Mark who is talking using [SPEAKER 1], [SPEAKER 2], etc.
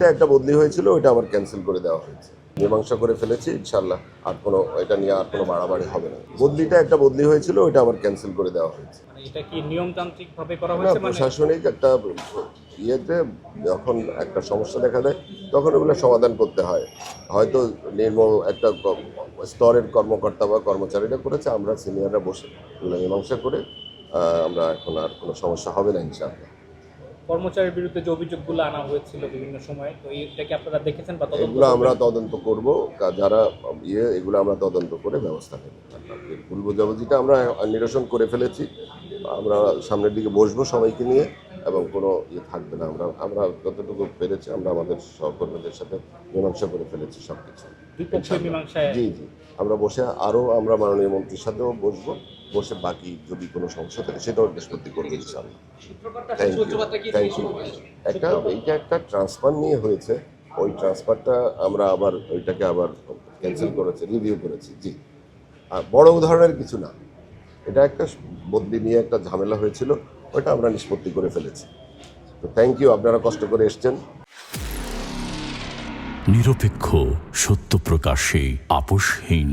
[SPEAKER 1] একটা বদলি হয়েছিল, ওইটা আবার ক্যান্সেল করে দেওয়া হয়েছে। মীমাংসা করে ফেলেছি ইনশাল্লাহ, আর কোনো এটা নিয়ে আর কোনো বাড়াবাড়ি হবে না। একটা বদলি হয়েছিল, ওইটা আবার ক্যান্সেল করে দেওয়া হয়েছে।
[SPEAKER 2] এটা কি নিয়মতান্ত্রিক ভাবে করা
[SPEAKER 1] না,
[SPEAKER 2] হয়েছে?
[SPEAKER 1] প্রশাসনিক একটা ইয়েতে যখন একটা সমস্যা দেখা দেয় তখন ওগুলো সমাধান করতে হয়। হয়তো নির্মল একটা স্তরের কর্মকর্তা বা কর্মচারীরা করেছে, আমরা সিনিয়ররা বসে এগুলো মীমাংসা করে আমরা এখন আর কোনো সমস্যা হবে না ইনশাআল্লাহ।
[SPEAKER 2] কর্মচারীর বিরুদ্ধে যে অভিযোগগুলো আনা হয়েছিল বিভিন্ন সময়, তো এটা কি আপনারা দেখেছেন বা তদন্ত
[SPEAKER 1] এগুলো আমরা
[SPEAKER 2] করবেন?
[SPEAKER 1] তদন্ত করব, যারা এগুলো আমরা তদন্ত করে ব্যবস্থা নেব। ভুল বোঝাবুঝিটা আমরা নিরসন করে ফেলেছি। আমরা সামনের দিকে বসবো সবাইকে নিয়ে, এবং কোনো থাকবে না। আমরা যতটুকু পেরেছি আমরা আমাদের সহকর্মীদের সাথে মীমাংসা করে ফেলেছি সব কিছু।
[SPEAKER 2] দুই পক্ষের মীমাংসায়
[SPEAKER 1] জি জি, আমরা বসে আমরা মাননীয় মন্ত্রীর সাথেও বসবো, বসে বাকি যদি কোনো সমস্যা থাকে সেটাও নিষ্পত্তি করবো ইনশাআল্লাহ। Thank you. এইটা একটা ট্রান্সফার নিয়ে হয়েছে, ওই ট্রান্সফারটা আমরা আবার ওইটাকে আবার ক্যান্সেল করেছি, রিভিউ করেছি। জি, আর বড় উদাহরণের কিছু না, এটা একটা বদলি নিয়ে একটা ঝামেলা হয়েছিল, ওইটা আমরা নিষ্পত্তি করে ফেলেছি। তো থ্যাংক ইউ, আপনারা কষ্ট করে এসছেন।
[SPEAKER 3] নিরপেক্ষ, সত্য প্রকাশে আপোষহীন।